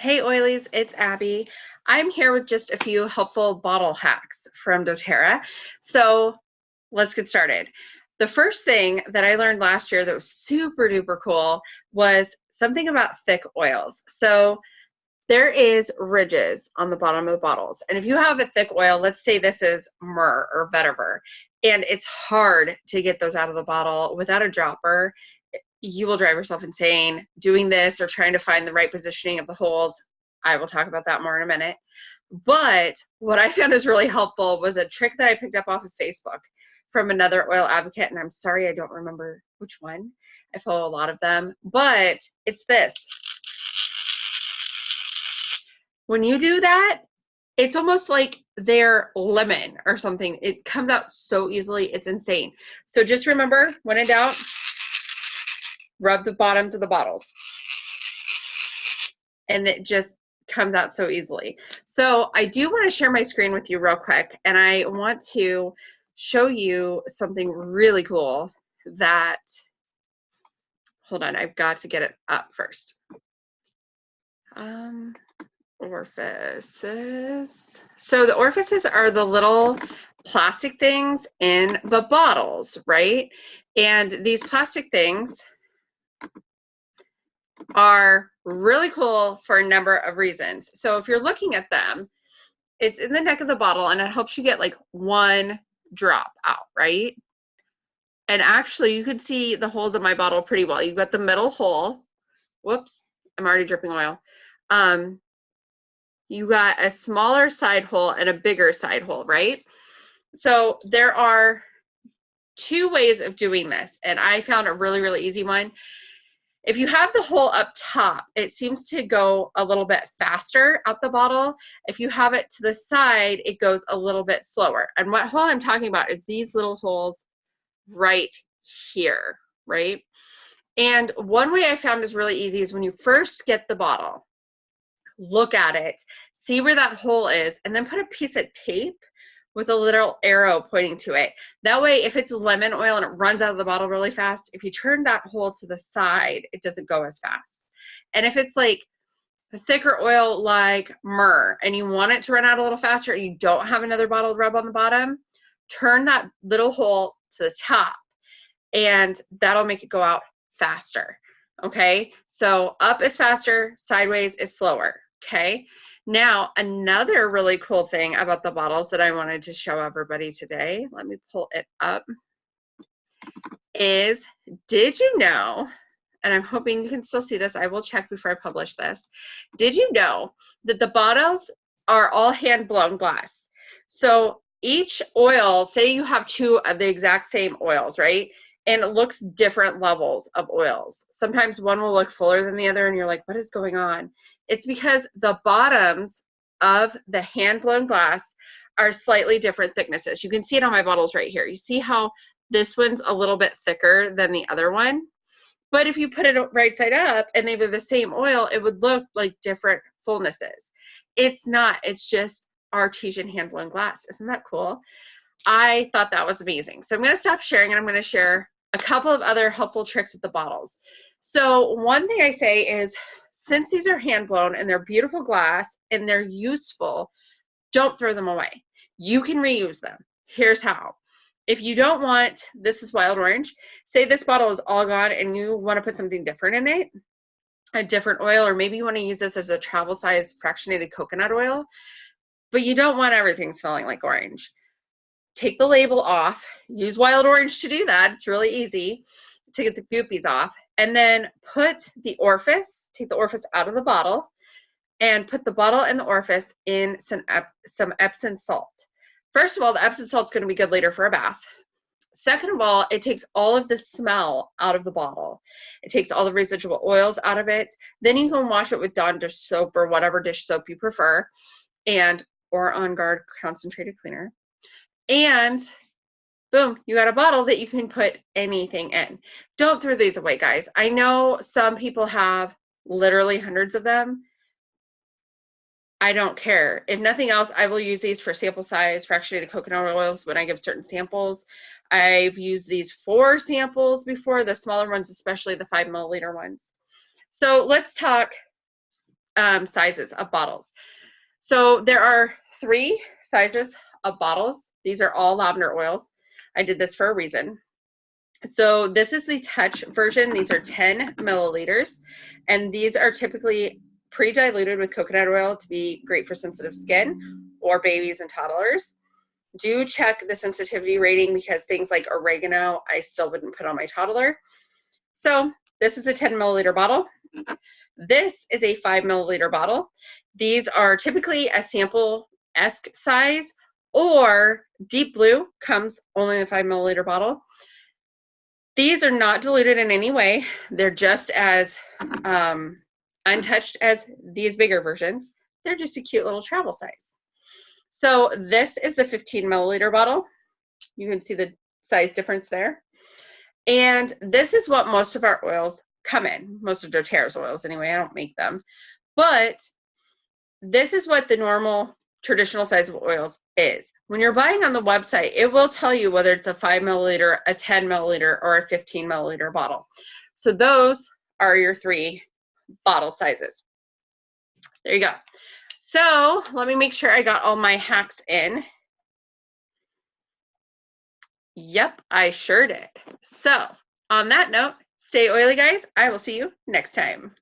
Hey oilies, it's Abby. I'm here with just a few helpful bottle hacks from doTERRA. So let's get started. The first thing that I learned last year that was super duper cool was something about thick oils. So there is ridges on the bottom of the bottles. And if you have a thick oil, let's say this is myrrh or vetiver, and it's hard to get those out of the bottle without a dropper, you will drive yourself insane doing this or trying to find the right positioning of the holes. I will talk about that more in a minute. But what I found is really helpful was a trick that I picked up off of Facebook from another oil advocate, and I'm sorry I don't remember which one. I follow a lot of them, but it's this. When you do that, it's almost like they're lemon or something. It comes out so easily, it's insane. So just remember, when in doubt, rub the bottoms of the bottles. And it just comes out so easily. So I do want to share my screen with you real quick, and I want to show you something really cool that, hold on, I've got to get it up first. Orifices. So the orifices are the little plastic things in the bottles, right? And these plastic things are really cool for a number of reasons. So if you're looking at them, it's in the neck of the bottle and it helps you get like one drop out, right? And actually you can see the holes in my bottle pretty well. You've got the middle hole. Whoops, I'm already dripping oil. You got a smaller side hole and a bigger side hole, right? So there are two ways of doing this, and I found a really, really easy one. If you have the hole up top, it seems to go a little bit faster out the bottle. If you have it to the side, it goes a little bit slower. And what hole I'm talking about is these little holes right here, right? And one way I found is really easy is when you first get the bottle, look at it, see where that hole is, and then put a piece of tape with a little arrow pointing to it. That way, if it's lemon oil and it runs out of the bottle really fast, if you turn that hole to the side, it doesn't go as fast. And if it's like a thicker oil like myrrh and you want it to run out a little faster and you don't have another bottle to rub on the bottom, turn that little hole to the top and that'll make it go out faster. Okay, so up is faster, sideways is slower. Okay, now another really cool thing about the bottles that I wanted to show everybody today, let me pull it up, is, did you know, and I'm hoping you can still see this, I will check before I publish this, did you know that the bottles are all hand blown glass? So each oil, say you have two of the exact same oils, right? And it looks different levels of oils. Sometimes one will look fuller than the other and you're like, what is going on? It's because the bottoms of the hand-blown glass are slightly different thicknesses. You can see it on my bottles right here. You see how this one's a little bit thicker than the other one? But if you put it right side up and they were the same oil, it would look like different fullnesses. It's not. It's just artesian hand-blown glass. Isn't that cool? I thought that was amazing. So I'm going to stop sharing and I'm going to share a couple of other helpful tricks with the bottles. So one thing I say is, since these are hand blown and they're beautiful glass and they're useful, don't throw them away. You can reuse them. Here's how. If you don't want, this is wild orange, say this bottle is all gone and you want to put something different in it, a different oil, or maybe you want to use this as a travel size fractionated coconut oil, but you don't want everything smelling like orange. Take the label off, use wild orange to do that. It's really easy to get the goopies off. And then put the orifice, take the orifice out of the bottle and put the bottle and the orifice in some Epsom salt. First of all, the Epsom salt is going to be good later for a bath. Second of all, it takes all of the smell out of the bottle. It takes all the residual oils out of it. Then you can wash it with Dawn dish soap or whatever dish soap you prefer, or On Guard concentrated cleaner. And boom, you got a bottle that you can put anything in. Don't throw these away, guys. I know some people have literally hundreds of them. I don't care. If nothing else, I will use these for sample size fractionated coconut oils when I give certain samples. I've used these for samples before, the smaller ones, especially the 5 milliliter ones. So let's talk sizes of bottles. So there are 3 sizes of bottles. These are all lavender oils. I did this for a reason. So this is the touch version. These are 10 milliliters, and these are typically pre-diluted with coconut oil to be great for sensitive skin or babies and toddlers. Do check the sensitivity rating because things like oregano, I still wouldn't put on my toddler. So this is a 10 milliliter bottle. This is a 5 milliliter bottle. These are typically a sample-esque size, or Deep Blue comes only in a 5 milliliter bottle. These are not diluted in any way. They're just as untouched as these bigger versions. They're just a cute little travel size. So this is the 15 milliliter bottle. You can see the size difference there. And this is what most of our oils come in. Most of doTERRA's oils anyway. I don't make them. But this is what the normal traditional size of oils is. When you're buying on the website, it will tell you whether it's a 5 milliliter, a 10 milliliter, or a 15 milliliter bottle. So those are your 3 bottle sizes. There you go. So let me make sure I got all my hacks in. Yep, I sure did. So on that note, stay oily, guys. I will see you next time.